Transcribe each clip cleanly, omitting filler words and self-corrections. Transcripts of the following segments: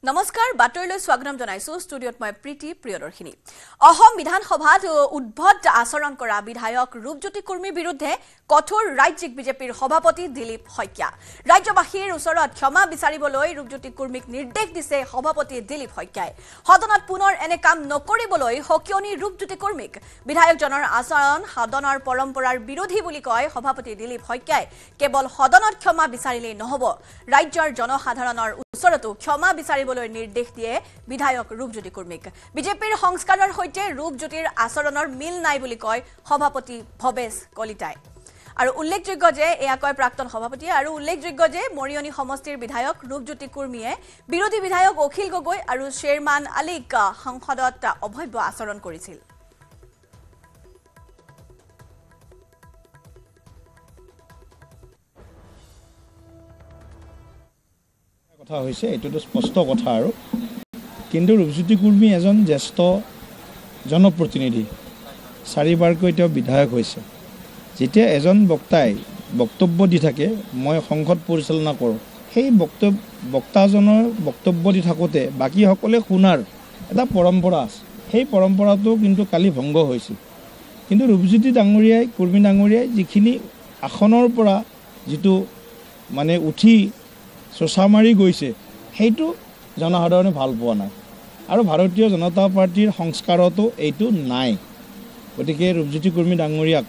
নমস্কাৰ বাতৰিলৈ স্বাগতম জনাইছো ষ্টুডিঅত মই প্ৰীতি প্ৰিয়দৰ্শিনী অহম বিধানসভাত উদ্ভট আচৰণ কৰা বিধায়ক ৰূপজ্যোতি কুৰ্মীৰ বিৰুদ্ধে কঠোৰ ৰাজ্যিক বিজেপিৰ সভাপতি দিলীপ শইকীয়া ৰাজ্যবাসীৰ ওচৰত ক্ষমা বিচাৰিবলৈ ৰূপজ্যোতি কুৰ্মীক নিৰ্দেশ দিছে সভাপতি দিলীপ শইকীয়াই সদনত পুনৰ এনে কাম নকৰিবলৈ হকিয়নি ৰূপজ্যোতি কুৰ্মীক বিধায়কজনৰ আচৰণ সদনৰ পৰম্পৰাৰ বিৰোধী বুলি কয় সভাপতি দিলীপ শইকীয়াই কেৱল সদনত ক্ষমা বিচাৰিলেই নহব ৰাজ্যৰ জনসাধাৰণৰ ওচৰতো ক্ষমা বিচাৰিবলৈ নিৰ্দেশ দিয়ে বিধায়ক ৰূপজ্যোতি কুৰ্মীক বিজেপিৰ সংস্কাৰৰ সৈতে ৰূপজ্যোতিৰ আচৰণৰ মিল নাই বুলি কয় সভাপতি ভৱেশ কলিতাই আৰু উল্লেখযোগ্য যে এয়া কয় প্ৰাক্তন সভাপতি আৰু উল্লেখযোগ্য যে মৰিয়নি সমষ্টিৰ বিধায়ক ৰূপজ্যোতি কুৰ্মীয়ে বিৰোধী বিধায়ক অখিল গগৈ আৰু শ্বেৰমান আলীক সংসদত অভব্য আচৰণ কৰিছিল কথা হৈছে এটোটো স্পষ্ট কথা আৰু কিন্তু ৰূপজ্যোতি কুৰ্মী এজন জ্যেষ্ঠ জনপ্ৰতিনিধি চাৰিবাৰকৈ তেওঁ বিধায়ক হৈছে যেতিয়া এজন বক্তাই বক্তব্য দি থাকে মই সংসদ পৰিচালনা কৰোঁ সেই বক্তাজনৰ বক্তব্য দি থাকোঁতে বাকীসকলে শুনাৰ এটা পৰম্পৰা আছে সেই পৰম্পৰাটো কিন্তু কালি ভংগ হৈছিল কিন্তু ৰূপজ্যোতি ডাঙৰীয়াই কুৰ্মী ডাঙৰীয়াই যিখিনি আসনৰ পৰা যিটো মানে উঠি চোচা মাৰি গৈছে সেইটো জনসাধাৰণে ভাল পোৱা নাই আৰু ভাৰতীয় জনতা পাৰ্টিৰ সংস্কাৰতো এইটো নাই গতিকে ৰূপজ্যোতি কুৰ্মী ডাঙৰীয়াক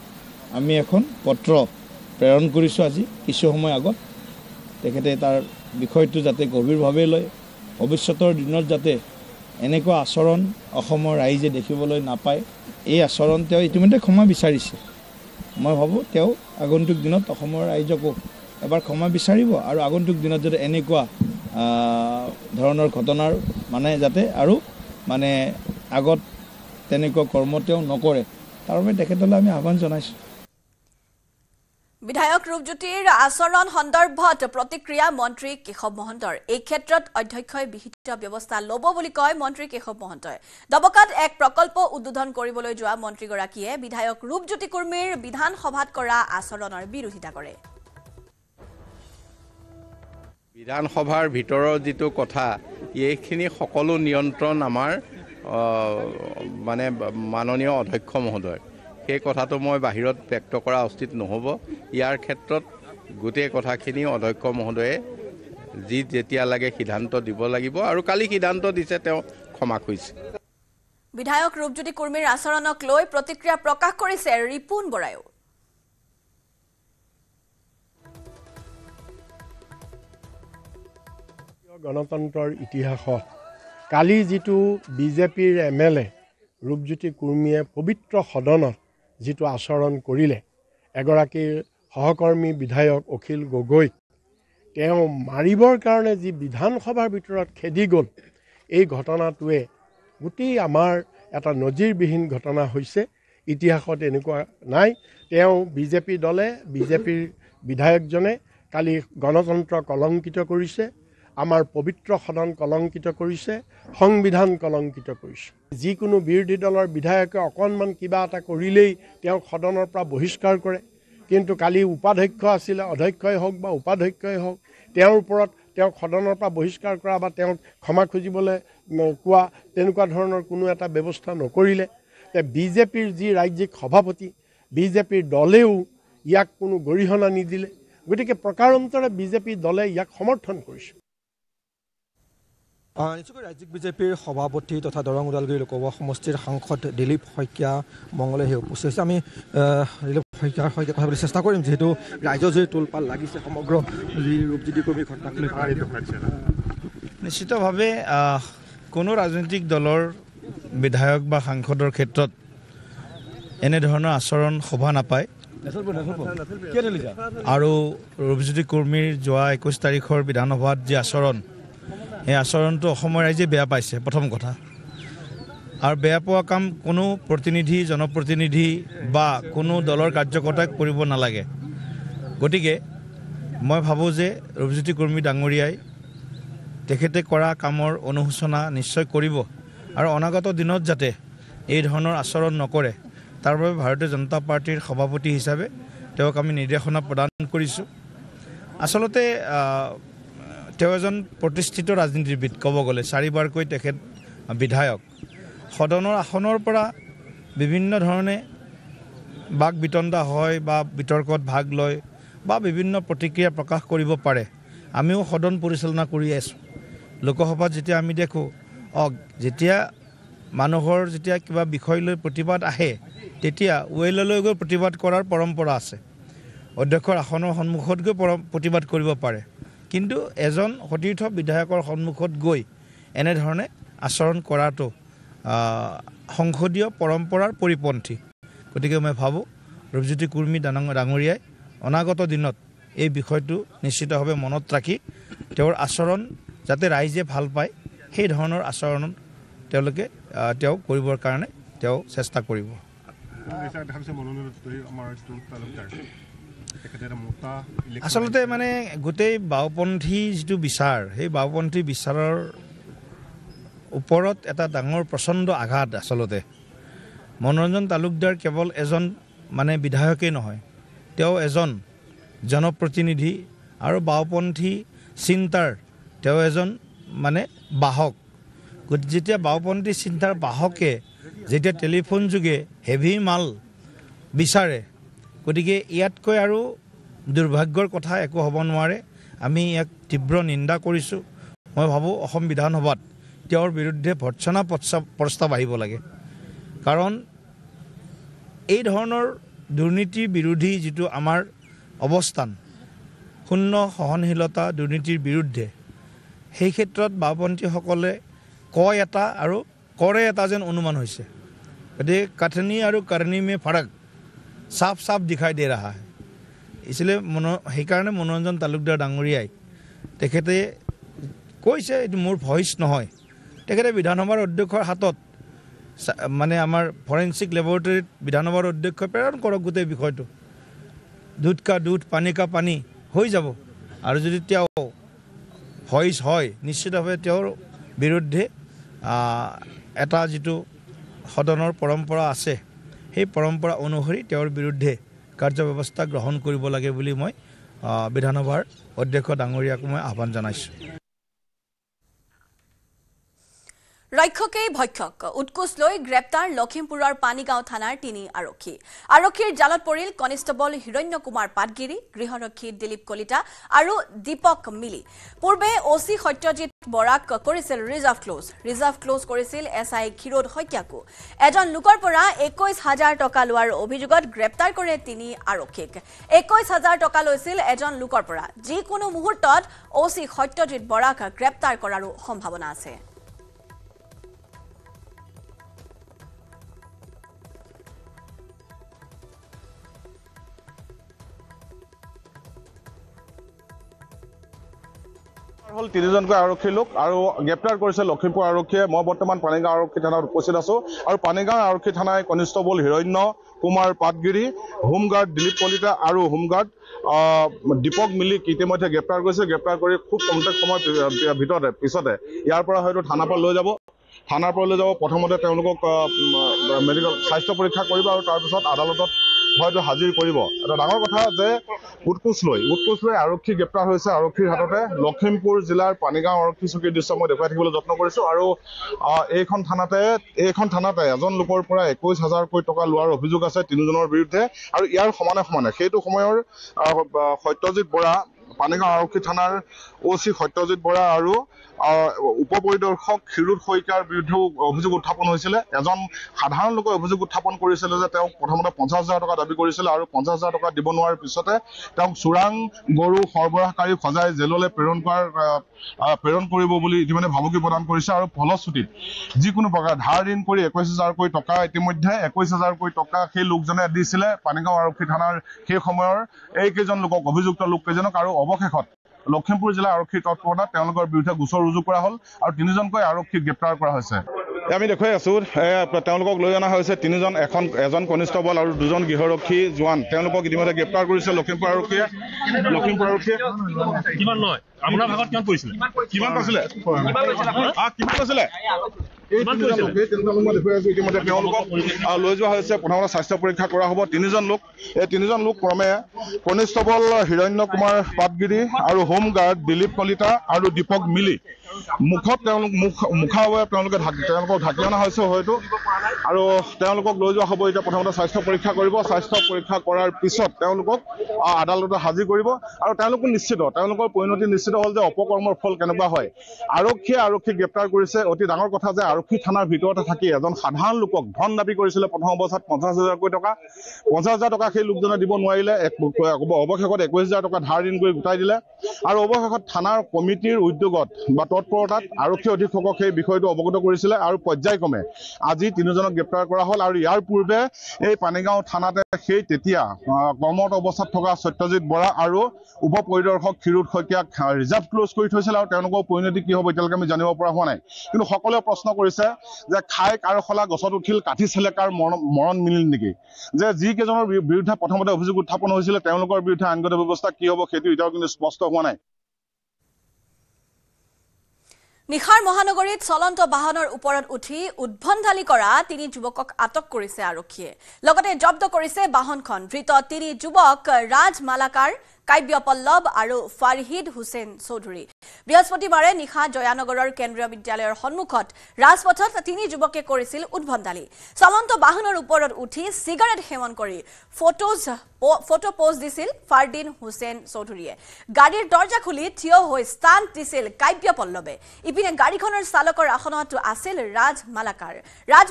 আমি এখন পত্ৰ প্ৰেৰণ কৰিছোঁ আজি কিছু সময় আগত তেখেতে তাৰ বিষয়টো যাতে গভীৰভাৱে লয় ভৱিষ্যতৰ দিনত যাতে এনেকুৱা আচৰণ অসমৰ ৰাইজে দেখিবলৈ নাপায় এই আচৰণ তেওঁ ইতিমধ্যে ক্ষমা বিচাৰিছে মই ভাবোঁ তেওঁ আগন্তুক দিনত অসমৰ ৰাইজকো এবাৰ ক্ষমা বিচাৰিব আৰু আগন্তুক দিনত যদি এনেকুৱা ধৰণৰ ঘটনাৰ মানে যাতে আৰু মানে আগত তেনেকুৱা কৰ্ম তেওঁ নকৰে তাৰ বাবে তেখেতলৈ আমি আহ্বান জনাইছোঁ বিধায়ক ৰূপজ্যোতিৰ আচৰণ সন্দৰ্ভত প্ৰতিক্ৰিয়া মন্ত্ৰী কেশৱ মহন্তৰ এই ক্ষেত্ৰত অধ্যক্ষই বিহিত ব্যৱস্থা ল'ব বুলি কয় মন্ত্ৰী কেশৱ মহন্তই দবকাত এক প্ৰকল্প উদ্বোধন কৰিবলৈ যোৱা মন্ত্ৰীগৰাকীয়ে বিধায়ক ৰূপজ্যোতি কুৰ্মীৰ বিধানসভাত কৰা আচৰণৰ বিৰোধিতা কৰে বিধানসভাৰ ভিতৰৰ যিটো কথা এইখিনি সকলো নিয়ন্ত্ৰণ আমাৰ মানে মাননীয় অধ্যক্ষ মহোদয় সেই কথাটো মই বাহিৰত ব্যক্ত কৰা উচিত নহ'ব ইয়াৰ ক্ষেত্ৰত গোটেই কথাখিনি অধ্যক্ষ মহোদয়ে যেতিয়া লাগে সিদ্ধান্ত দিব লাগিব আৰু কালি সিদ্ধান্ত দিছে তেওঁ ক্ষমা কৰিছে বিধায়ক ৰূপজ্যোতি কুৰ্মীৰ আচৰণক লৈ প্ৰতিক্ৰিয়া প্ৰকাশ কৰিছে ৰিপুন বৰায়ো গণতন্ত্ৰৰ ইতিহাসত কালি যিটো বিজেপিৰ MLA ৰূপজ্যোতি কুৰ্মীয়ে পবিত্ৰ সদনত যিটো আচৰণ কৰিলে এগৰাকী সহকৰ্মী বিধায়ক অখিল গগৈক তেওঁ মাৰিবৰ কাৰণে যি বিধানসভাৰ ভিতৰত খেদি গ'ল এই ঘটনাটোৱে গোটেই আমাৰ এটা নজিৰবিহীন ঘটনা হৈছে ইতিহাসত এনেকুৱা নাই তেওঁ বিজেপি দলে বিজেপিৰ বিধায়কজনে কালি গণতন্ত্ৰ কলংকিত কৰিছে আমাৰ পবিত্ৰ সদন কলংকিত কৰিছে সংবিধান কলংকিত কৰিছে যিকোনো বিৰোধী দলৰ বিধায়কে অকণমান কিবা এটা কৰিলেই তেওঁক সদনৰ পৰা বহিষ্কাৰ কৰে কিন্তু কালি উপাধ্যক্ষ আছিলে অধ্যক্ষই হওক বা উপাধ্যক্ষই হওক তেওঁৰ ওপৰত তেওঁক সদনৰ পৰা বহিষ্কাৰ কৰা বা তেওঁক ক্ষমা খুজিবলৈ কোৱা তেনেকুৱা ধৰণৰ কোনো এটা ব্যৱস্থা নকৰিলে বিজেপিৰ যি ৰাজ্যিক সভাপতি বিজেপিৰ দলেও ইয়াক কোনো গৰিহণা নিদিলে গতিকে প্ৰকাৰান্তৰে বিজেপি দলে ইয়াক সমৰ্থন কৰিছে নিশ্চয়কৈ ৰাজ্যিক বিজেপিৰ সভাপতি তথা দৰং ওদালগুৰি লোকসভা সমষ্টিৰ সাংসদ দিলীপ শইকীয়া মঙলে উপস্থিত হৈছে আমি দিলীপ শইকীয়াৰ সৈতে কথা পাতিবলৈ চেষ্টা কৰিম যিহেতু ৰাইজৰ যি তোলপাল লাগিছে সমগ্ৰ যি ৰূপজ্যোতি কুৰ্মীৰ ঘটনাক লৈ নিশ্চিতভাৱে কোনো ৰাজনৈতিক দলৰ বিধায়ক বা সাংসদৰ ক্ষেত্ৰত এনেধৰণৰ আচৰণ শোভা নাপায় আৰু ৰূপজ্যোতি কুৰ্মীৰ যোৱা 21 তাৰিখৰ বিধানসভাত যি আচৰণ এই আচৰণটো অসমৰ ৰাইজে বেয়া পাইছে প্ৰথম কথা আৰু বেয়া পোৱা কাম কোনো প্ৰতিনিধি জনপ্ৰতিনিধি বা কোনো দলৰ কাৰ্যকৰ্তাই কৰিব নালাগে গতিকে মই ভাবোঁ যে ৰূপজ্যোতি কুৰ্মী ডাঙৰীয়াই তেখেতে কৰা কামৰ অনুশোচনা নিশ্চয় কৰিব আৰু অনাগত দিনত যাতে এই ধৰণৰ আচৰণ নকৰে তাৰ বাবে ভাৰতীয় জনতা পাৰ্টিৰ সভাপতি হিচাপে তেওঁক আমি নিৰ্দেশনা প্ৰদান কৰিছোঁ আচলতে তেওঁ এজন প্ৰতিষ্ঠিত ৰাজনীতিবিদ ক'ব গ'লে 4বাৰকৈ তেখেত বিধায়ক সদনৰ আসনৰ পৰা বিভিন্ন ধৰণে বাক বিতণ্ডা হয় বা বিতৰ্কত ভাগ লয় বা বিভিন্ন প্ৰতিক্ৰিয়া প্ৰকাশ কৰিব পাৰে আমিও সদন পৰিচালনা কৰি আছোঁ লোকসভাত যেতিয়া আমি দেখোঁ যেতিয়া মানুহৰ যেতিয়া কিবা বিষয় লৈ প্ৰতিবাদ আহে তেতিয়া ওয়েললৈ গৈ প্ৰতিবাদ কৰাৰ পৰম্পৰা আছে অধ্যক্ষৰ আসনৰ সন্মুখত গৈ প্ৰতিবাদ কৰিব পাৰে কিন্তু এজন সতীৰ্থ বিধায়কৰ সন্মুখত গৈ এনেধৰণে আচৰণ কৰাটো সংসদীয় পৰম্পৰাৰ পৰিপন্থী গতিকে মই ভাবোঁ ৰূপজ্যোতি কুৰ্মী ডাঙৰীয়াই অনাগত দিনত এই বিষয়টো নিশ্চিতভাৱে মনত ৰাখি তেওঁৰ আচৰণ যাতে ৰাইজে ভাল পায় সেই ধৰণৰ আচৰণ তেওঁলোকে তেওঁ কৰিবৰ কাৰণে তেওঁ চেষ্টা কৰিব আচলতে মানে গোটেই বাওপন্থী যিটো বিচাৰ সেই বাওপন্থী বিচাৰৰ ওপৰত এটা ডাঙৰ প্ৰচণ্ড আঘাত আচলতে মনোৰঞ্জন তালুকদাৰ কেৱল এজন মানে বিধায়কেই নহয় তেওঁ এজন জনপ্ৰতিনিধি আৰু বাওপন্থী চিন্তাৰ তেওঁ এজন মানে বাহক যেতিয়া বাওপন্থী চিন্তাৰ বাহকে যেতিয়া টেলিফোন যোগে হেভি মাল বিচাৰে গতিকে ইয়াতকৈ আৰু দুৰ্ভাগ্যৰ কথা একো হ'ব নোৱাৰে আমি ইয়াক তীব্ৰ নিন্দা কৰিছোঁ মই ভাবোঁ অসম বিধানসভাত তেওঁৰ বিৰুদ্ধে ভৰ্ৎসনা প্ৰস্তাৱ আহিব লাগে কাৰণ এই ধৰণৰ দুৰ্নীতি বিৰোধী যিটো আমাৰ অৱস্থান শূন্য সহনশীলতা দুৰ্নীতিৰ বিৰুদ্ধে সেই ক্ষেত্ৰত বাওপন্থীসকলে কয় এটা আৰু কৰে এটা যেন অনুমান হৈছে গতিকে কাঠনি আৰু কৰনি মে ফাৰাক সাফ সাফ দিখাই দে ৰহা है इसलिए সেইকাৰণে মনোৰঞ্জন তালুকদাৰ ডাঙৰীয়াই তেখেতে কৈছে এইটো মোৰ ভইচ নহয় তেখেতে বিধানসভাৰ অধ্যক্ষৰ হাতত মানে আমাৰ ফৰেনচিক লেবৰেটৰীত বিধানসভাৰ অধ্যক্ষ প্ৰেৰণ কৰক গোটেই বিষয়টো দুধ কা দুধ পানী কা পানী হৈ যাব আৰু যদি তেওঁ ভইচ হয় নিশ্চিতভাৱে তেওঁৰ বিৰুদ্ধে এটা যিটো সদনৰ পৰম্পৰা আছে সেই পৰম্পৰা অনুসৰি তেওঁৰ বিৰুদ্ধে কাৰ্যব্যৱস্থা গ্ৰহণ কৰিব লাগে বুলি মই বিধানসভাৰ অধ্যক্ষ ডাঙৰীয়াক মই আহ্বান জনাইছোঁ ৰক্ষকেই ভক্ষক উৎকোচ লৈ গ্ৰেপ্তাৰ লখিমপুৰৰ পানীগাঁও থানাৰ 3 আৰক্ষী আৰক্ষীৰ জালত পৰিল কনিষ্টেবল হিৰণ্য কুমাৰ পাটগিৰি গৃহৰক্ষী দিলীপ কলিতা আৰু দীপক মিলি পূৰ্বে ওসি সত্যজিৎ বৰাক কৰিছিল ৰিজাৰ্ভ ক্লোজ কৰিছিল এসআই ক্ষীৰোদ শইকীয়াকো এজন লোকৰ পৰা 21000 টকা লোৱাৰ অভিযোগত গ্ৰেপ্তাৰ কৰে 3 আৰক্ষীক 21000 টকা লৈছিল এজন লোকৰ পৰা যিকোনো মুহূৰ্তত ওসি সত্যজিৎ বৰাক গ্ৰেপ্তাৰ কৰাৰো সম্ভাৱনা আছে হল 3জনকৈ আৰক্ষী লোক আৰু গ্ৰেপ্তাৰ কৰিছে লখিমপুৰ আৰক্ষীয়ে মই বৰ্তমান পানীগাঁও আৰক্ষী থানাত উপস্থিত আছো আৰু পানীগাঁও আৰক্ষী থানাই কনিষ্টেবল হিৰণ্য কুমাৰ পাটগিৰি হোমগাৰ্ড দিলীপ কলিতা আৰু হোমগাৰ্ড দীপক মিলিক ইতিমধ্যে গ্ৰেপ্তাৰ কৰিছে গ্ৰেপ্তাৰ কৰি খুব কমতে সময়ৰ পিছতে ইয়াৰ পৰা হয়তো থানাৰ পৰা লৈ যাব প্ৰথমতে তেওঁলোকক মেডিকেল স্বাস্থ্য পৰীক্ষা কৰিব আৰু তাৰপিছত আদালতত হয়তো হাজিৰ কৰিব এটা ডাঙৰ কথা যে উৎকোচ লৈ আৰক্ষী গ্ৰেপ্তাৰ হৈছে আৰক্ষীৰ হাততে লখিমপুৰ জিলাৰ পানীগাঁও আৰক্ষী চকীৰ দৃশ্য মই দেখুৱাই থাকিবলৈ যত্ন কৰিছোঁ আৰু এইখন থানাতে এজন লোকৰ পৰা 21000 টকা লোৱাৰ অভিযোগ আছে 3জনৰ বিৰুদ্ধে আৰু ইয়াৰ সমানে সেইটো সময়ৰ সত্যজিৎ বৰা পানীগাঁও আৰক্ষী থানাৰ ওসি সত্যজিৎ বৰা আৰু উপ পৰিদৰ্শক ক্ষীৰোদ শইকীয়াৰ বিৰুদ্ধেও অভিযোগ উত্থাপন হৈছিলে এজন সাধাৰণ লোকে অভিযোগ উত্থাপন কৰিছিলে যে তেওঁ প্ৰথমতে 50000 টকা দাবী কৰিছিল আৰু 50000 টকা দিব নোৱাৰাৰ পিছতে তেওঁ চোৰাং গৰু সৰবৰাহকাৰী সজাই জেললৈ প্ৰেৰণ কৰিব বুলি ইতিমধ্যে ভাবুকি প্ৰদান কৰিছে আৰু ফলশ্ৰুতিত যিকোনো প্ৰকাৰ ধাৰ ঋণ কৰি 21000 টকা ইতিমধ্যে 21000 টকা সেই লোকজনে দিছিলে পানীগাঁও আৰক্ষী থানাৰ সেই সময়ৰ এইকেইজন লোকক অভিযুক্ত লোককেইজনক আৰু অৱশেষত লখিমপুৰ জিলা আৰক্ষীৰ তৎপৰতাত তেওঁলোকৰ বিৰুদ্ধে গোচৰ ৰুজু কৰা হ'ল আৰু 3জনকৈ আৰক্ষীক গ্ৰেপ্তাৰ কৰা হৈছে আমি দেখুৱাই আছো তেওঁলোকক লৈ অনা হৈছে 3জন এজন কনিষ্টেবল আৰু 2জন গৃহৰক্ষী জোৱান তেওঁলোকক ইতিমধ্যে গ্ৰেপ্তাৰ কৰিছে লখিমপুৰ আৰক্ষীয়ে কিমান লয় আপোনাৰ ভাগত কিমান পৰিছিলে কিমান পাইছিলে এই তিনিজন লোকে মই দেখুৱাই আছো ইতিমধ্যে তেওঁলোকক লৈ যোৱা হৈছে প্ৰথমতে স্বাস্থ্য পৰীক্ষা কৰা হ'ব তিনিজন লোক এই তিনিজন লোক ক্ৰমে কনিষ্টবল হিৰণ্য কুমাৰ পাটগিৰি আৰু হোম গাৰ্ড দিলীপ কলিতা আৰু দীপক মিলি মুখত তেওঁলোক মুখাৱে তেওঁলোকক ঢাকি অনা হৈছে হয়তো আৰু তেওঁলোকক লৈ যোৱা হ'ব এতিয়া প্ৰথমতে স্বাস্থ্য পৰীক্ষা কৰিব স্বাস্থ্য পৰীক্ষা কৰাৰ পিছত তেওঁলোকক আদালতত হাজিৰ কৰিব আৰু তেওঁলোকৰ পৰিণতি নিশ্চিত হ'ল যে অপকৰ্মৰ ফল কেনেকুৱা হয় আৰক্ষীয়ে গ্ৰেপ্তাৰ কৰিছে অতি ডাঙৰ কথা যে আৰক্ষী থানাৰ ভিতৰতে থাকি এজন সাধাৰণ লোকক ধন দাবী কৰিছিলে প্ৰথম অৱস্থাত 50,000 টকা সেই লোকজনে দিব নোৱাৰিলে অৱশেষত 21,000 টকা ধাৰ ঋণ কৰি গোটাই দিলে আৰু অৱশেষত থানাৰ কমিটিৰ উদ্যোগত বা তৎপৰতাত আৰক্ষী অধীক্ষকক সেই বিষয়টো অৱগত কৰিছিলে আৰু পৰ্যায়ক্ৰমে আজি তিনিজনক গ্ৰেপ্তাৰ কৰা হ'ল আৰু ইয়াৰ পূৰ্বে এই পানীগাঁও থানাতে সেই তেতিয়া কৰ্মৰত অৱস্থাত থকা সত্যজিৎ বৰা আৰু উপ পৰিদৰ্শক ক্ষীৰোদ শইকীয়াক ৰিজাৰ্ভ ক্লোজ কৰি থৈছিল আৰু তেওঁলোকৰ পৰিণতি কি হ'ব এতিয়ালৈকে আমি জানিব পৰা হোৱা নাই কিন্তু সকলোৱে প্ৰশ্ন কৰিছে যে খাই কাৰ খলা গছত উঠিল কাঠি চেলেকাৰ মৰণ মিলিল নেকি যে যিকেইজনৰ বিৰুদ্ধে প্ৰথমতে অভিযোগ উত্থাপন হৈছিলে তেওঁলোকৰ বিৰুদ্ধে আইনগত ব্যৱস্থা কি হ'ব সেইটো এতিয়াও কিন্তু স্পষ্ট হোৱা নাই নিখাৰ মহানগৰীত চলন্ত বাহনৰ ওপৰত উঠি উদ্ভণ্ডালি কৰা 3 যুৱকক আটক কৰিছে আৰক্ষীয়ে লগতে জব্দ কৰিছে বাহনখন ধৃত 3 যুৱক ৰাজ মালাকাৰ কাব্য পল্লৱ আৰু ফাৰহিদ হুছেইন চৌধুৰী বৃহস্পতিবাৰে নিশা জয়ানগৰৰ কেন্দ্ৰীয় বিদ্যালয়ৰ সন্মুখত ৰাজপথত 3 যুৱকে কৰিছিল উদ্ভণ্ডালি চলন্ত বাহনৰ ওপৰত উঠি সিগাৰেট সেৱন কৰি ফটো পোষ্ট দিছিল ফাৰদিন হুছেইন চৌধুৰীয়ে গাড়ীৰ দৰ্জা খুলি থিয় হৈ ষ্টাণ্ট দিছিল কাব্য পল্লৱে ইপিনে গাড়ীখনৰ চালকৰ আসনত আছিল ৰাজ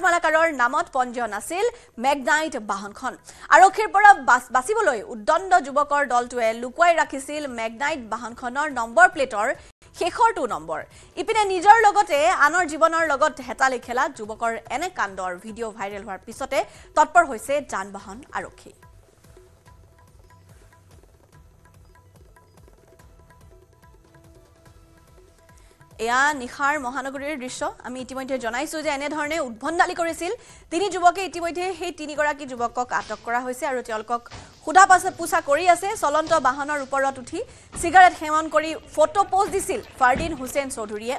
মালাকাৰৰ নামত পঞ্জীয়ন আছিল মেগনাইট বাহনখন আৰক্ষীৰ পৰা বাচিবলৈ উদ্দণ্ড যুৱকৰ দলটোৱে লুকুৱাই ৰাখিছিল মেগনাইট বাহনখনৰ নম্বৰ প্লেটৰ শেষৰটো নম্বৰ ইপিনে নিজৰ লগতে আনৰ জীৱনৰ লগত হেতালি খেলা যুৱকৰ এনে কাণ্ডৰ ভিডিঅ' ভাইৰেল হোৱাৰ পিছতে তৎপৰ হৈছে যান-বাহন আৰক্ষী এয়া নিখাৰ মহানগৰীৰ দৃশ্য আমি ইতিমধ্যে জনাইছো যে এনে ধৰণে উদ্ভণ্ডালি কৰিছিল 3 যুৱকে ইতিমধ্যে সেই 3 গৰাকী যুৱকক আটক কৰা হৈছে আৰু তেওঁলোকক খুদা পোছা কৰি আছে চলন্ত বাহনৰ ওপৰত উঠি সিগাৰেট সেৱন কৰি ফটো পোষ্ট দিছিল ফাৰদিন হুছেইন চৌধুৰীয়ে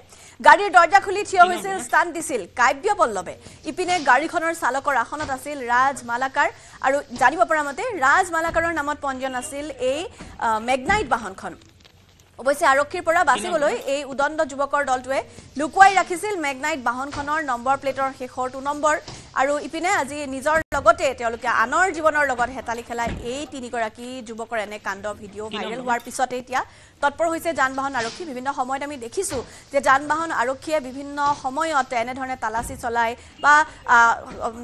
গাড়ীৰ দৰ্জা খুলি থিয় হৈছিল ষ্টাণ্ট দিছিল কাব্য পল্লৱে ইপিনে গাড়ীখনৰ চালকৰ আসনত আছিল ৰাজ মালাকাৰ আৰু জানিব পৰা মতে ৰাজ মালাকাৰৰ নামত পঞ্জীয়ন আছিল এই মেগনাইট বাহনখন অৱশ্যে আৰক্ষীৰ পৰা বাচিবলৈ এই উদণ্ড যুৱকৰ দলটোৱে লুকুৱাই ৰাখিছিল মেগনাইট বাহনখনৰ নম্বৰ প্লেটৰ শেষৰটো নম্বৰ আৰু ইপিনে আজি নিজৰ লগতে তেওঁলোকে আনৰ জীৱনৰ লগত হেতালি খেলাই এই 3 গৰাকী যুৱকৰ এনে কাণ্ড ভিডিঅ' ভাইৰেল হোৱাৰ পিছতে এতিয়া তৎপৰ হৈছে যান-বাহন আৰক্ষী বিভিন্ন সময়ত আমি দেখিছো যে যান-বাহন আৰক্ষীয়ে বিভিন্ন সময়ত এনে ধৰণে তালাচী চলাই বা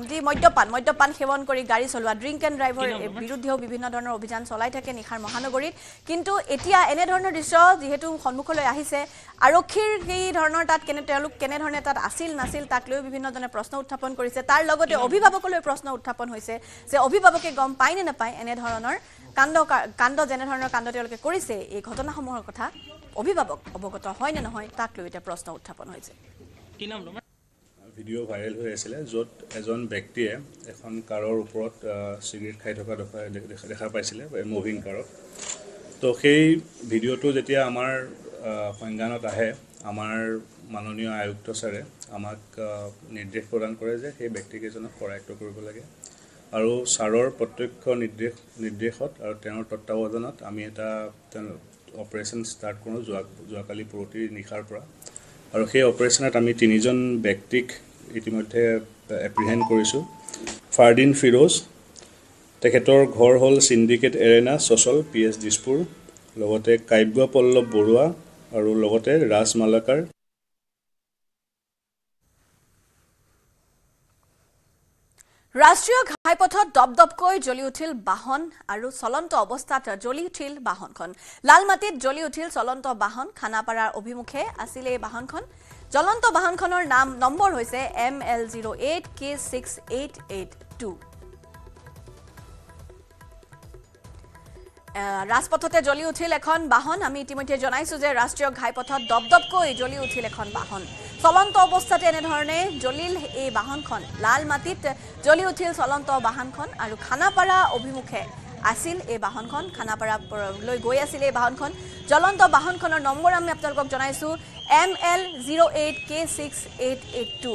যি মদ্যপান সেৱন কৰি গাড়ী চলোৱা ড্ৰিংক এণ্ড ড্ৰাইভৰ বিৰুদ্ধেও বিভিন্ন ধৰণৰ অভিযান চলাই থাকে নিখাৰ মহানগৰীত কিন্তু এতিয়া এনে ধৰণৰ দৃশ্য যেহেতু সন্মুখলৈ আহিছে আৰক্ষীৰ এই ধৰণৰ তাত তেওঁলোক কেনে ধৰণে তাত আছিল নাছিল তাক লৈ বিভিন্নজনে প্ৰশ্ন উত্থাপন কৰিছে তাৰ লগতে অভিভাৱকলৈ প্ৰশ্ন উত্থাপন হৈছে যে অভিভাৱকে গম পায় নে নাপায় এনে ধৰণৰ কাণ্ড যেনে ধৰণৰ কাণ্ড তেওঁলোকে কৰিছে এই ঘটনাসমূহৰ কথা অভিভাৱক অৱগত হয় নে নহয় তাক লৈ এটা প্ৰশ্ন উত্থাপন হৈছে ভিডিঅ' ভাইৰেল হৈ আছিলে য'ত এজন ব্যক্তিয়ে এখন কাৰৰ ওপৰত চিগাৰেট খাই থকা দেখা পাইছিলে মুভিং কাৰত তো সেই ভিডিঅ'টো যেতিয়া আমাৰ সংজ্ঞানত আহে আমাৰ মাননীয় আয়ুক্ত ছাৰে আমাক নিৰ্দেশ প্ৰদান কৰে যে সেই ব্যক্তিকেইজনক কৰায়ত্ব কৰিব লাগে আৰু ছাৰৰ প্ৰত্যক্ষ নিৰ্দেশত আৰু তেওঁৰ তত্ত্বাৱধানত আমি এটা অপাৰেশ্যন ষ্টাৰ্ট কৰোঁ যোৱাকালি পৰৱৰ্তী নিশাৰ পৰা আৰু সেই অপাৰেশ্যনত আমি 3জন ব্যক্তিক ইতিমধ্যে এপ্ৰিহেণ্ড কৰিছোঁ ফাৰদিন ফিৰোজ তেখেতৰ ঘৰ হ'ল চিণ্ডিকেট এৰেনা চচল PS দিছপুৰ লগতে কাব্য পল্লৱ বৰুৱা আৰু লগতে ৰাজ মালাকাৰ ৰাষ্ট্ৰীয় ঘাইপথত দপদপকৈ জ্বলি উঠিল বাহন আৰু চলন্ত অৱস্থাত জ্বলি উঠিল বাহনখন লালমাটিত জ্বলি উঠিল চলন্ত বাহন খানাপাৰাৰ অভিমুখে আছিল এই বাহনখন জ্বলন্ত বাহনখনৰ নম্বৰ হৈছে ML08K6882 ৰাজপথতে জ্বলি উঠিল এখন বাহন আমি ইতিমধ্যে জনাইছো যে ৰাষ্ট্ৰীয় ঘাইপথত দপদপকৈ জ্বলি উঠিল এখন বাহন চলন্ত অৱস্থাতে এনে ধৰণে জ্বলিল এই বাহনখন লাল মাটিত জ্বলি উঠিল চলন্ত বাহনখন আৰু খানাপাৰা অভিমুখে আছিল এই বাহনখন খানাপাৰালৈ গৈ আছিল এই বাহনখন জ্বলন্ত বাহনখনৰ নম্বৰ আমি আপোনালোকক জনাইছো ML08K6882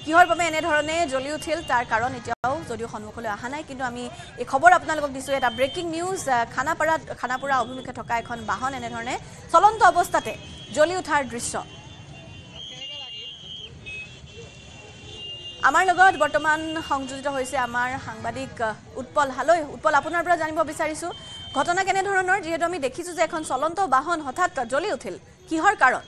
কিহৰ বাবে এনেধৰণে জ্বলি উঠিল তাৰ কাৰণ এতিয়াও যদিও সন্মুখলৈ অহা নাই কিন্তু আমি এই খবৰ আপোনালোকক দিছোঁ এটা ব্ৰেকিং নিউজ খানাপাৰা অভিমুখে থকা এখন বাহন এনেধৰণে চলন্ত অৱস্থাতে জ্বলি উঠাৰ দৃশ্য আমাৰ লগত বৰ্তমান সংযোজিত হৈছে আমাৰ সাংবাদিক উৎপল হালৈ উৎপল আপোনাৰ পৰা জানিব বিচাৰিছোঁ ঘটনা কেনেধৰণৰ যিহেতু আমি দেখিছোঁ যে এখন চলন্ত বাহন হঠাৎ জ্বলি উঠিল কিহৰ কাৰণ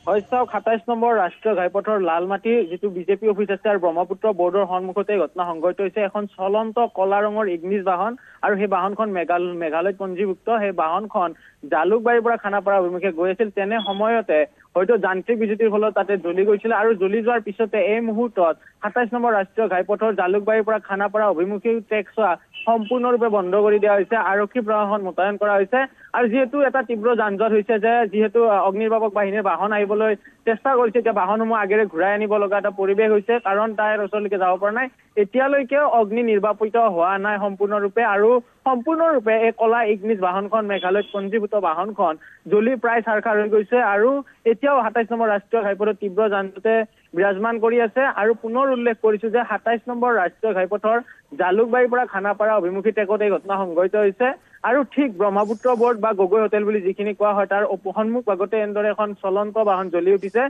হয়চাওক ২৭ নম্বৰ ৰাষ্ট্ৰীয় ঘাইপথৰ লালমাটিৰ যিটো বিজেপি অফিচ আছে আৰু ব্ৰহ্মপুত্ৰ বৰ্ডৰ সন্মুখতে ঘটনা সংঘটিত হৈছে এখন চলন্ত কলা ৰঙৰ ইগনিছ বাহন আৰু সেই বাহনখন মেঘালয়ত পঞ্জীভুক্ত সেই বাহনখন জালুকবাৰীৰ পৰা খানাপাৰা অভিমুখে গৈ আছিল তেনে সময়তে হয়তো যান্ত্ৰিক বিজুতিৰ ফলত তাতে জ্বলি গৈছিল আৰু জ্বলি যোৱাৰ পিছতে এই মুহূৰ্তত ২৭ নম্বৰ ৰাষ্ট্ৰীয় ঘাইপথৰ জালুকবাৰীৰ পৰা খানাপাৰা অভিমুখী ট্ৰেক্সা সম্পূৰ্ণৰূপে বন্ধ কৰি দিয়া হৈছে আৰক্ষী প্ৰশাসন মোতায়েন কৰা হৈছে আৰু যিহেতু এটা তীব্ৰ যান-জঁট হৈছে যে যিহেতু অগ্নিনিৰ্বাপক বাহিনীৰ বাহন আহিবলৈ চেষ্টা কৰিছে এতিয়া বাহনসমূহ আগেৰে ঘূৰাই আনিব লগা এটা পৰিৱেশ হৈছে কাৰণ তাইৰ ওচৰলৈকে যাব পৰা নাই এতিয়ালৈকে অগ্নি নিৰ্বাপিত হোৱা নাই সম্পূৰ্ণৰূপে আৰু সম্পূৰ্ণৰূপে এই কলা ইগনিছ বাহনখন মেঘালয়ত পঞ্জীভূত বাহনখন জ্বলি প্ৰায় ছাৰখাৰ হৈ গৈছে আৰু এতিয়াও ২৭ নম্বৰ ৰাষ্ট্ৰীয় ঘাইপথত তীব্ৰ যান-জঁটে বিৰাজমান কৰি আছে আৰু পুনৰ উল্লেখ কৰিছো যে ২৭ নম্বৰ ৰাষ্ট্ৰীয় ঘাইপথৰ জালুকবাৰীৰ পৰা খানাপাৰা অভিমুখী ট্ৰেকত এই ঘটনা সংঘটিত হৈছে আৰু ঠিক ব্ৰহ্মপুত্ৰ বৰ্ড বা গগৈ হোটেল বুলি যিখিনি কোৱা হয় তাৰ সন্মুখ ভাগতে এনেদৰে এখন চলন্ত বাহন জ্বলি উঠিছে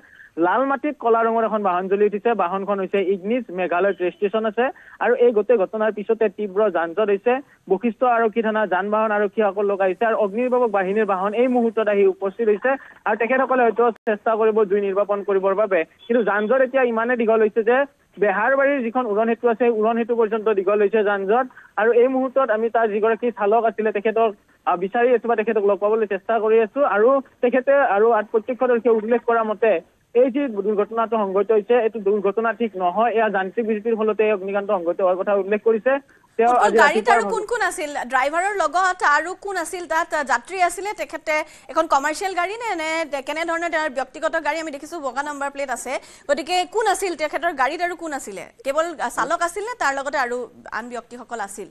লালমাটিত কলা ৰঙৰ এখন বাহন জ্বলি উঠিছে বাহনখন হৈছে ইগনিছ মেঘালয়ত ৰেজিষ্ট্ৰেশ্যন আছে আৰু এই গোটেই ঘটনাৰ পিছতে তীব্ৰ যান-জঁট হৈছে বশিষ্ঠ আৰক্ষী থানা যান বাহন আৰক্ষীসকল লগ আহিছে আৰু অগ্নিনিৰ্বাপক বাহিনীৰ বাহন এই মুহূৰ্তত আহি উপস্থিত হৈছে আৰু তেখেতসকলে হয়তো চেষ্টা কৰিব জুই নিৰ্বাপন কৰিবৰ বাবে কিন্তু যান-জঁট এতিয়া ইমানে দীঘল হৈছে যে বেহাৰবাৰীৰ যিখন উৰণ সেতু আছে উৰণ সেতু পৰ্যন্ত দীঘল হৈছে যান-জঁট আৰু এই মুহূৰ্তত আমি তাৰ যিগৰাকী চালক আছিলে তেখেতক বিচাৰি আছো বা তেখেতক লগ পাবলৈ চেষ্টা কৰি আছো আৰু তেখেতে আৰু প্ৰত্যক্ষদৰ্শীয়ে উল্লেখ কৰা মতে এই যি দুৰ্ঘটনাটো সংঘটিত হৈছে এইটো দুৰ্ঘটনা ঠিক নহয় এয়া যান্ত্ৰিক বিজুতিৰ ফলতে এই অগ্নিকাণ্ড সংঘটিত হোৱাৰ কথা উল্লেখ কৰিছে তেওঁ আজি গাড়ীত আৰু কোন আছিল ড্ৰাইভাৰৰ লগত আৰু কোন আছিল তাত যাত্ৰী আছিলে তেখেতে এখন কমাৰ্চিয়েল গাড়ী নে কেনেধৰণৰ তাৰ ব্যক্তিগত গাড়ী আমি দেখিছোঁ বগা নাম্বাৰ প্লেট আছে গতিকে কোন আছিল তেখেতৰ গাড়ীত আৰু কোন আছিলে কেৱল চালক আছিল নে তাৰ লগতে আৰু আন ব্যক্তিসকল আছিল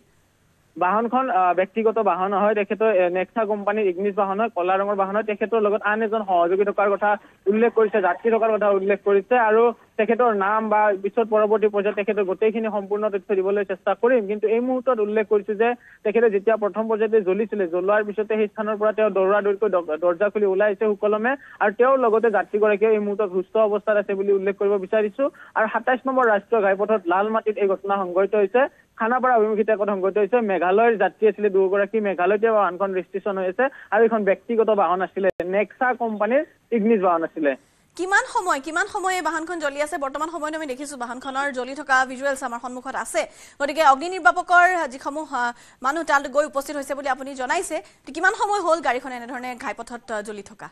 বাহনখন ব্যক্তিগত বাহন হয় তেখেতৰ নেক্সা কোম্পানীৰ ইগনিছ বাহন হয় কলা ৰঙৰ বাহন হয় তেখেতৰ লগত আন এজন সহযোগী থকাৰ কথা উল্লেখ কৰিছে যাত্ৰী থকাৰ কথা উল্লেখ কৰিছে আৰু তেখেতৰ নাম বা পিছত পৰৱৰ্তী পৰ্যায়ত তেখেতৰ গোটেইখিনি সম্পূৰ্ণ তথ্য দিবলৈ চেষ্টা কৰিম কিন্তু এই মুহূৰ্তত উল্লেখ কৰিছো যে তেখেতে যেতিয়া প্ৰথম পৰ্যায়তে জ্বলিছিলে জ্বলোৱাৰ পিছতে সেই স্থানৰ পৰা তেওঁ দৌৰাদৌৰিকৈ দৰ্জা খুলি ওলাই আহিছে সুকলমে আৰু তেওঁৰ লগতে যাত্ৰীগৰাকীয়ে এই মুহূৰ্তত সুস্থ অৱস্থাত আছে বুলি উল্লেখ কৰিব বিচাৰিছো আৰু ২৭ নম্বৰ ৰাষ্ট্ৰীয় ঘাইপথত লালমাটিত এই ঘটনা সংঘটিত হৈছে খানাপাৰা অভিমুখী ট্ৰেকত সংঘটিত হৈছে মেঘালয়ৰ যাত্ৰী আছিলে দুগৰাকী মেঘালয়তে বাহনখন ৰেজিষ্ট্ৰেশ্যন হৈ আছে আৰু এখন ব্যক্তিগত বাহন আছিলে নেক্সা কোম্পানীৰ ইগনিছ বাহন আছিলে কিমান সময় এই বাহনখন জ্বলি আছে বৰ্তমান সময়ত আমি দেখিছোঁ বাহনখনৰ জ্বলি থকা ভিজুৱেলছ আমাৰ সন্মুখত আছে গতিকে অগ্নি নিৰ্বাপকৰ যিসমূহ মানুহ তাত গৈ উপস্থিত হৈছে বুলি আপুনি জনাইছে কিমান সময় হ'ল গাড়ীখন এনেধৰণে ঘাইপথত জ্বলি থকা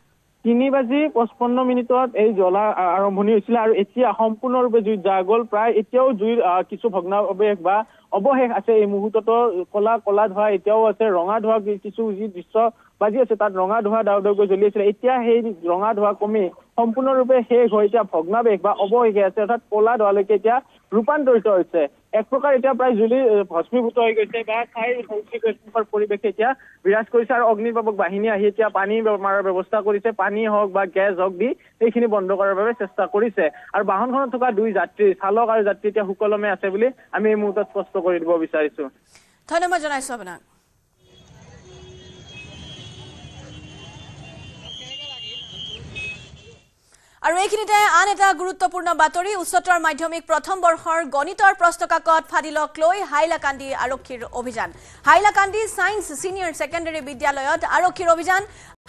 ৩:৫৫ এই জ্বলা আৰম্ভণি হৈছিলে আৰু এতিয়া সম্পূৰ্ণৰূপে জুই জ্বলা গ'ল প্ৰায় এতিয়াও জুইৰ কিছু ভগ্নাৱশেষ বা অৱশেষ আছে এই মুহূৰ্ততো কলা ধোঁৱা এতিয়াও আছে ৰঙা ধোঁৱা কিছু যি দৃশ্য বাজি আছে তাত ৰঙা ধোঁৱা দাউদাউকৈ জ্বলি আছিলে এতিয়া সেই ৰঙা ধোঁৱা কমি সম্পূৰ্ণৰূপে শেষ হৈ এতিয়া ভগ্নাৱেশ বা অৱশেষ আছে অৰ্থাৎ কলা ধোঁৱালৈকে এতিয়া ৰূপান্তৰিত হৈছে এক প্ৰকাৰ এতিয়া প্ৰায় জ্বলি ভস্মীভূত হৈ গৈছে বা ঠাইৰ সংস্কৃতিৰ পৰিৱেশে এতিয়া বিৰাজ কৰিছে আৰু অগ্নিনিৰ্বাপক বাহিনী আহি এতিয়া পানী মাৰাৰ ব্যৱস্থা কৰিছে পানী হওক বা গেছ হওক দি এইখিনি বন্ধ কৰাৰ বাবে চেষ্টা কৰিছে আৰু বাহনখনত থকা দুই যাত্ৰী চালক আৰু যাত্ৰী এতিয়া সুকলমে আছে বুলি আমি এই মুহূৰ্তত স্পষ্ট কৰি দিব বিচাৰিছো ধন্যবাদ জনাইছো আপোনাক আৰু এইখিনিতে আন এটা গুৰুত্বপূৰ্ণ বাতৰি উচ্চতৰ মাধ্যমিক প্ৰথম বৰ্ষৰ গণিতৰ প্ৰশ্নকাকত ফাদিলক লৈ হাইলাকান্দি আৰক্ষীৰ অভিযান হাইলাকান্দি সায়েন্স সিনিয়ৰ সেকেন্ডাৰী বিদ্যালয়ত আৰক্ষীৰ অভিযান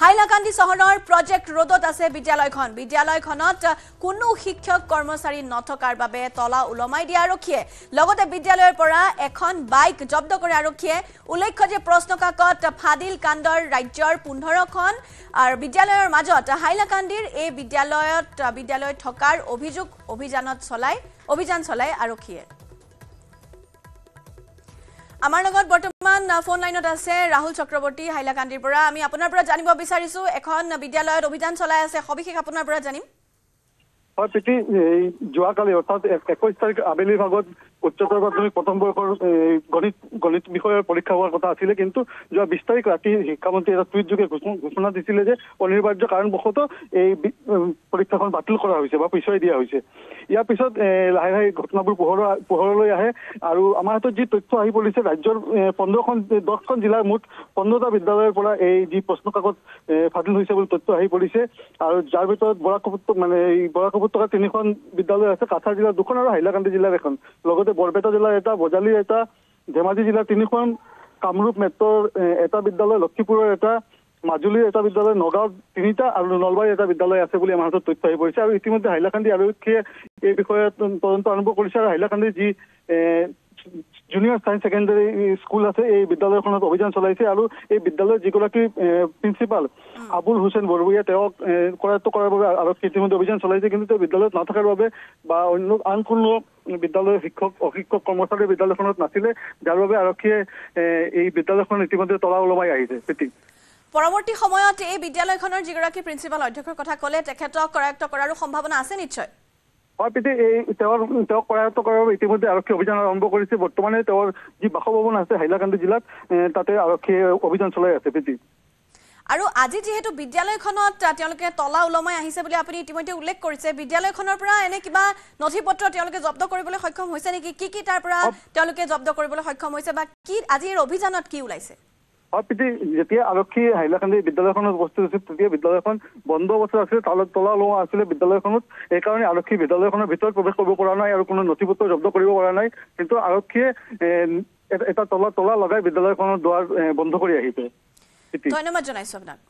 হাইলাকান্দি চহৰৰ প্ৰজেক্ট ৰোডত আছে বিদ্যালয়খনত কোনো শিক্ষক কৰ্মচাৰী নথকাৰ বাবে তলা উলমাই দিয়া আৰক্ষীয়ে লগতে বিদ্যালয়ৰ পৰা এখন বাইক জব্দ কৰে আৰক্ষীয়ে উল্লেখ্য যে প্ৰশ্নকাকত ফাদিল কাণ্ডৰ ৰাজ্যৰ ১৫খন আৰু বিদ্যালয়ৰ মাজত হাইলাকান্দিৰ এই বিদ্যালয়ত থকাৰ অভিযান চলাই আৰক্ষীয়ে আমাৰ লগত বৰ্তমান ফোন লাইনত আছে ৰাহুল চক্ৰৱৰ্তী হাইলাকান্দিৰ পৰা আমি আপোনাৰ পৰা জানিব বিচাৰিছো এখন বিদ্যালয়ত অভিযান চলাই আছে সবিশেষ আপোনাৰ পৰা জানিম হয় প্ৰীতি যোৱাকালি অৰ্থাৎ ২১ তাৰিখ আবেলি ভাগত উচ্চতৰ মাধ্যমিক প্ৰথম বৰ্ষৰ গণিত বিষয়ৰ পৰীক্ষা হোৱাৰ কথা আছিলে, কিন্তু যোৱা 20 তাৰিখ ৰাতি শিক্ষামন্ত্ৰীয়ে এটা টুইট যোগে ঘোষণা দিছিলে যে অনিবাৰ্য কাৰণবশতঃ এই পৰীক্ষাখন বাতিল কৰা হৈছে বা পিছুৱাই দিয়া হৈছে। ইয়াৰ পিছত লাহে লাহে ঘটনাবোৰ পোহৰলৈ আহে আৰু আমাৰ হাতত যি তথ্য আহি পৰিছে, ৰাজ্যৰ 10খন জিলাৰ মুঠ 15টা বিদ্যালয়ৰ পৰা এই যি প্ৰশ্ন কাকত ফাদিল হৈছে বুলি তথ্য আহি পৰিছে আৰু যাৰ ভিতৰত বৰাক উপত্যকা 3খন বিদ্যালয় আছে, কাছাৰ জিলাৰ 2খন আৰু হাইলাকান্দি জিলাৰ 1খন, লগতে বৰপেটা জিলাৰ 1টা, বজালিৰ 1টা, ধেমাজি জিলাৰ 3খন, কামৰূপ মেট্ৰৰ 1টা বিদ্যালয়, লক্ষীপুৰৰ 1টা, মাজুলীৰ 1টা বিদ্যালয়, নগাঁৱৰ 3টা আৰু নলবাৰীৰ 1টা বিদ্যালয় আছে বুলি আমাৰ হাতত তথ্য আহি পৰিছে। আৰু ইতিমধ্যে হাইলাকান্দি আৰক্ষীয়ে এই বিষয়ে তদন্ত আৰম্ভ কৰিছে আৰু হাইলাকান্দিৰ যি জুনিয়ৰ ছায়েন্স ছেকেণ্ডাৰী স্কুল আছে, এই বিদ্যালয়খনত অভিযান চলাইছে আৰু এই বিদ্যালয়ৰ যিগৰাকী প্ৰিন্সিপাল আবুল হুছেইন বৰবৰীয়া, তেওঁক কৰায়ত্ব কৰাৰ বাবে আৰক্ষী ইতিমধ্যে অভিযান চলাইছে, কিন্তু তেওঁ বিদ্যালয়ত নথকাৰ বাবে বা অন্য আন কোনো বিদ্যালয়ৰ অশিক্ষক কৰ্মচাৰী বিদ্যালয়খনত নাছিলে, যাৰ বাবে আৰক্ষীয়ে এই বিদ্যালয়খন ইতিমধ্যে তলা ওলমাই আহিছে। পৰৱৰ্তী সময়ত এই বিদ্যালয়খনৰ যিগৰাকী প্ৰিন্সিপাল অধ্যক্ষৰ কথা ক'লে, তেখেতক কৰায়ত্ব কৰাৰো সম্ভাৱনা আছে নিশ্চয়। হয় প্ৰীতি, তেওঁক কৰায়ত্ব কৰাৰ বাবে ইতিমধ্যে আৰক্ষী অভিযান আৰম্ভ কৰিছে। বৰ্তমানে তেওঁৰ যি বাসভৱন আছে হাইলাকান্দি জিলাত, তাতে আৰক্ষীয়ে অভিযান চলাই আছে প্ৰীতি। আৰু আজি যিহেতু বিদ্যালয়খনত তেওঁলোকে তলা ওলমাই আহিছে বুলি আপুনি ইতিমধ্যে উল্লেখ কৰিছে, বিদ্যালয়খনৰ পৰা এনে কিবা নথি পত্ৰ তেওঁলোকে জব্দ কৰিবলৈ সক্ষম হৈছে নেকি? কি তাৰ পৰা তেওঁলোকে জব্দ কৰিবলৈ সক্ষম হৈছে বা কি আজিৰ অভিযানত কি ওলাইছে? হয় প্ৰীতি, যেতিয়া আৰক্ষী হাইলাকান্দি বিদ্যালয়খনত উপস্থিত হৈছিল, তেতিয়া বিদ্যালয়খন বন্ধ অৱস্থাত আছিলে, তলা ওলোৱা আছিলে বিদ্যালয়খনত। সেইকাৰণে আৰক্ষী বিদ্যালয়খনৰ ভিতৰত প্ৰৱেশ কৰিব পৰা নাই আৰু কোনো নথি পত্ৰ জব্দ কৰিব পৰা নাই, কিন্তু আৰক্ষীয়ে এটা তলা লগাই বিদ্যালয়খনৰ দুৱাৰ বন্ধ কৰি আহিছে। ধন্যবাদ জনাইছো আপোনাক।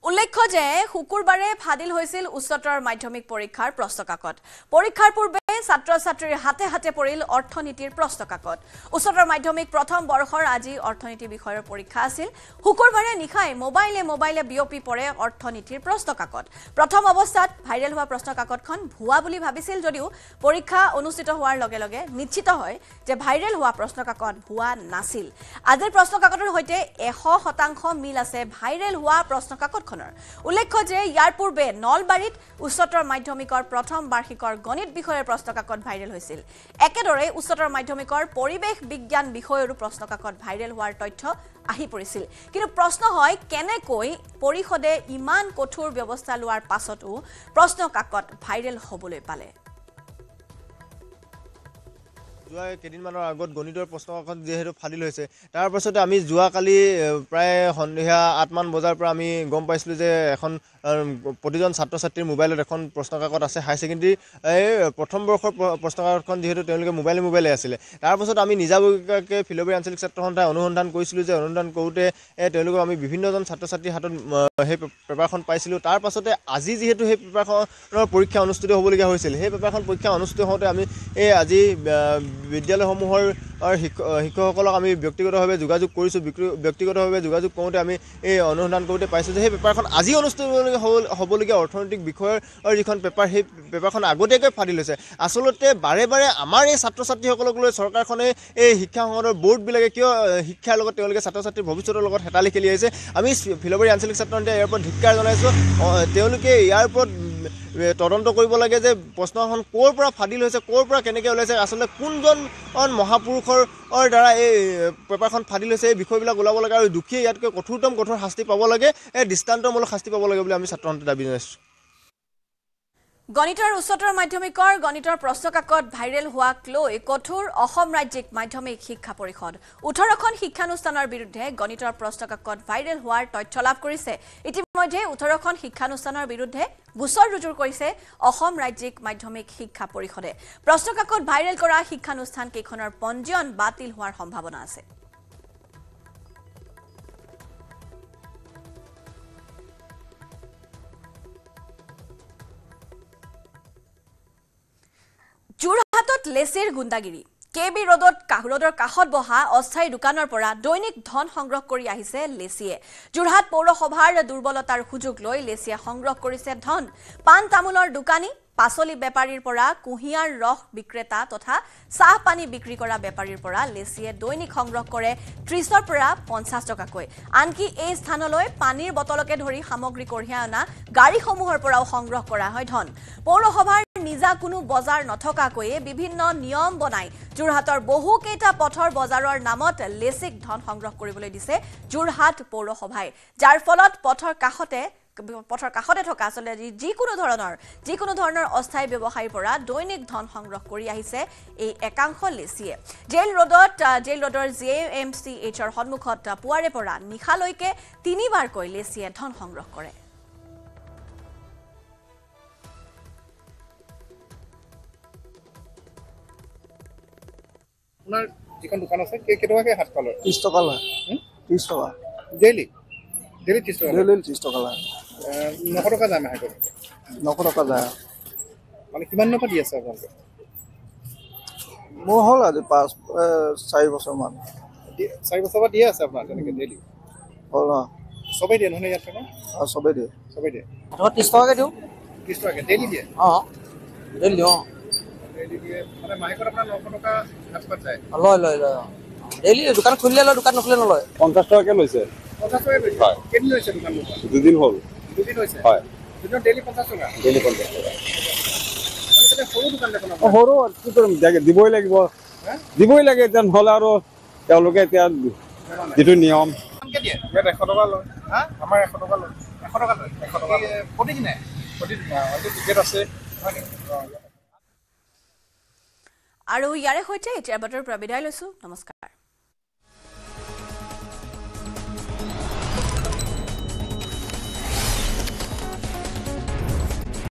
উল্লেখ্য যে শুকুৰবাৰে ফাদিল হৈছিল উচ্চতৰ মাধ্যমিক পৰীক্ষাৰ প্ৰশ্নকাকত। পৰীক্ষাৰ পূৰ্বে ছাত্ৰ ছাত্ৰীৰ হাতে হাতে পৰিল অৰ্থনীতিৰ প্ৰশ্নকাকত। উচ্চতৰ মাধ্যমিক প্ৰথম বৰ্ষৰ আজি অৰ্থনীতি বিষয়ৰ পৰীক্ষা আছিল। শুকুৰবাৰে নিশাই মোবাইলে বিয়পি পৰে অৰ্থনীতিৰ প্ৰশ্নকাকত। প্ৰথম অৱস্থাত ভাইৰেল হোৱা প্ৰশ্নকাকতখন ভুৱা বুলি ভাবিছিল যদিও পৰীক্ষা অনুষ্ঠিত হোৱাৰ লগে লগে নিশ্চিত হয় যে ভাইৰেল হোৱা প্ৰশ্নকাকত ভুৱা নাছিল। আজিৰ প্ৰশ্নকাকতৰ সৈতে 100% মিল আছে ভাইৰেল হোৱা প্ৰশ্নকাকত। উল্লেখ্য যে ইয়াৰ পূৰ্বে নলবাৰীত উচ্চতৰ মাধ্যমিকৰ প্ৰথম বাৰ্ষিকৰ গণিত বিষয়ৰ প্ৰশ্নকাকত ভাইৰেল হৈছিল। একেদৰে উচ্চতৰ মাধ্যমিকৰ পৰিৱেশ বিজ্ঞান বিষয়ৰো প্ৰশ্নকাকত ভাইৰেল হোৱাৰ তথ্য আহি পৰিছিল। কিন্তু প্ৰশ্ন হয়, কেনেকৈ পৰিষদে ইমান কঠোৰ ব্যৱস্থা লোৱাৰ পাছতো প্ৰশ্নকাকত ভাইৰেল হ'বলৈ পালে? যোৱা কেইদিনমানৰ আগত গণিতৰ প্ৰশ্নকাকত যিহেতু ফাদিল হৈছে, তাৰ পাছতে আমি যোৱাকালি প্ৰায় সন্ধিয়া 8মান বজাৰ পৰা আমি গম পাইছিলোঁ যে এখন প্ৰতিজন ছাত্ৰ ছাত্ৰীৰ মোবাইলত এখন প্ৰশ্নকাকত আছে। হাই ছেকেণ্ডেৰী প্ৰথম বৰ্ষৰ প্ৰশ্নকাকতখন যিহেতু তেওঁলোকে মোবাইলে আছিলে। তাৰপাছত আমি নিজাববীয়াকৈ ফিল'বাৰী আঞ্চলিক ছাত্ৰ সন্থাই অনুসন্ধান কৰিছিলোঁ, যে অনুসন্ধান কৰোঁতে তেওঁলোকক আমি বিভিন্নজন ছাত্ৰ ছাত্ৰীৰ হাতত সেই পেপাৰখন পাইছিলোঁ। তাৰ পাছতে আজি যিহেতু সেই পেপাৰখনৰ পৰীক্ষা অনুষ্ঠিত হ'বলগীয়া হৈছিল, সেই পেপাৰখন পৰীক্ষা অনুষ্ঠিত হওঁতে আমি আজি বিদ্যালয়সমূহৰ শিক্ষকসকলক আমি ব্যক্তিগতভাৱে যোগাযোগ কৰিছোঁ। ব্যক্তিগতভাৱে যোগাযোগ কৰোঁতে আমি এই অনুসন্ধান কৰোঁতে পাইছোঁ যে সেই পেপাৰখন আজি অনুষ্ঠিত হ'বলগীয়া অৰ্থনৈতিক বিষয়ৰ যিখন পেপাৰ, সেই পেপাৰখন আগতীয়াকৈ ফাদিল হৈছে। আচলতে বাৰে বাৰে আমাৰ এই ছাত্ৰ ছাত্ৰীসকলক লৈ চৰকাৰখনে, এই শিক্ষা সংসদৰ বৰ্ডবিলাকে কিয় শিক্ষাৰ লগত তেওঁলোকে ছাত্ৰ ছাত্ৰীৰ ভৱিষ্যতৰ লগত হেতালি খেলি আহিছে। আমি ফিল'বাৰী আঞ্চলিক ছাত্ৰ সন্থাই ইয়াৰ ওপৰত ধিক্কাৰ জনাইছোঁ। তেওঁলোকে ইয়াৰ ওপৰত তদন্ত কৰিব লাগে যে প্ৰশ্নখন ক'ৰ পৰা ফাদিল হৈছে, ক'ৰ পৰা কেনেকৈ ওলাইছে, আচলতে কোনজন মহাপুৰুষৰ দ্বাৰা এই পেপাৰখন ফাদিল হৈছে, এই বিষয়বিলাক ওলাব লাগে আৰু দুখীয়ে ইয়াতকৈ কঠোৰ শাস্তি পাব লাগে, দৃষ্টান্তমূলক শাস্তি পাব লাগে বুলি আমি ছাত্ৰ সন্থাই দাবী জনাইছোঁ। গণিতৰ উচ্চতৰ মাধ্যমিকৰ গণিতৰ প্ৰশ্নকাকত ভাইৰেল হোৱাক লৈ কঠোৰ অসম ৰাজ্যিক মাধ্যমিক শিক্ষা পৰিষদ। 18খন শিক্ষানুষ্ঠানৰ বিৰুদ্ধে গণিতৰ প্ৰশ্নকাকত ভাইৰেল হোৱাৰ তথ্য লাভ কৰিছে। ইতিমধ্যে 18খন শিক্ষানুষ্ঠানৰ বিৰুদ্ধে গোচৰ ৰুজু কৰিছে অসম ৰাজ্যিক মাধ্যমিক শিক্ষা পৰিষদে। প্ৰশ্নকাকত ভাইৰেল কৰা শিক্ষানুষ্ঠান কেইখনৰ পঞ্জীয়ন বাতিল হোৱাৰ সম্ভাৱনা আছে। যোৰহাটত লেচিৰ গুণ্ডাগিৰি। KB ৰোডৰ কাষত বহা অস্থায়ী দোকানৰ পৰা দৈনিক ধন সংগ্ৰহ কৰি আহিছে লেচিয়ে। যোৰহাট পৌৰসভাৰ দুৰ্বলতাৰ সুযোগ লৈ লেচিয়ে সংগ্ৰহ কৰিছে ধন। পাণ তামোলৰ দোকানী পাচলি বেপাৰীৰ পৰা কুঁহিয়াৰ ৰস বিক্ৰেতা তথা চাহ পানী বিক্ৰী কৰা বেপাৰীৰ পৰা লেচিয়ে দৈনিক সংগ্ৰহ কৰে 30ৰ পৰা 50 টকাকৈ আনকি এই স্থানলৈ পানীৰ বটলকে ধৰি সামগ্ৰী কঢ়িয়াই অনা গাড়ীসমূহৰ পৰাও সংগ্ৰহ কৰা হয় ধন পৌৰসভাৰ নিজা কোনো বজাৰ নথকাকৈ বিভিন্ন নিয়ম বনাই যোৰহাটৰ বহু কেইটা পথৰ বজাৰৰ নামত লেচিক ধন সংগ্ৰহ কৰিবলৈ দিছে যোৰহাট পৌৰসভাই যাৰ ফলত পথৰ কাষতে থকা আসলে যিকোনো ধৰণৰ অস্থায়ী ব্যৱসায়ীৰ পৰা দৈনিক ধন সংগ্ৰহ কৰি আহিছে এই একাংশ লেচিয়ে জেল ৰোডৰ JMCHৰ সন্মুখত পুৱাৰে পৰা নিশালৈকে 3বাৰকৈ লেচিয়ে ধন সংগ্ৰহ কৰে আপোনাৰ যিখন দোকান আছে কেইটকাকে হাত পালৰ 30 টকা লয় 30 টকা ডেইলি 30 টকা ডেইলি 30 টকা লয় 900 টকা যায় মাহেকত 900 টকা যায় মানে কিমান টকা দি আছে আপোনালোকে মোৰ হ'ল আজি 4 বছৰ মান 4 বছৰ পৰা দিয়ে আছে আপোনাৰ তেনেকে ডেইলি হ'ল সবেই দিয়ে নহয় ইয়াত থকা সবেই দিয়ে 30 টকাকে দিওঁ 30 টকাকে ডেইলি দিয়ে ডেইলি ডেইলি দিয়ে মানে মাহেকত আপোনাৰ 900 টকা হাত পাত যায় লয় ডেইলি দোকান খুলিলে লয় দোকান নখুলিলে নলয় 50 টকাকে লৈছে 50 টকা লৈছে হয় কেদিন লৈছে দোকান লোৱা 2 দিন হ'ল 2 দিন হৈছে হয় দিনৰ ডেইলি 50 টকা ডেইলি 50 টকা মানে সৰু দোকান দেখোন সৰু কি কৰিম দিবই লাগিব দিবই লাগে যেন হ'লে আৰু তেওঁলোকে এতিয়া যিটো নিয়ম দিয়ে ইয়াত 100 টকা লয় আমাৰ 100 টকা লয় 100 টকা লয় 100 টকা প্ৰতিদিনে টিকেট আছে আৰু ইয়াৰে সৈতে এতিয়া বাতৰ পৰা বিদায় লৈছো নমস্কাৰ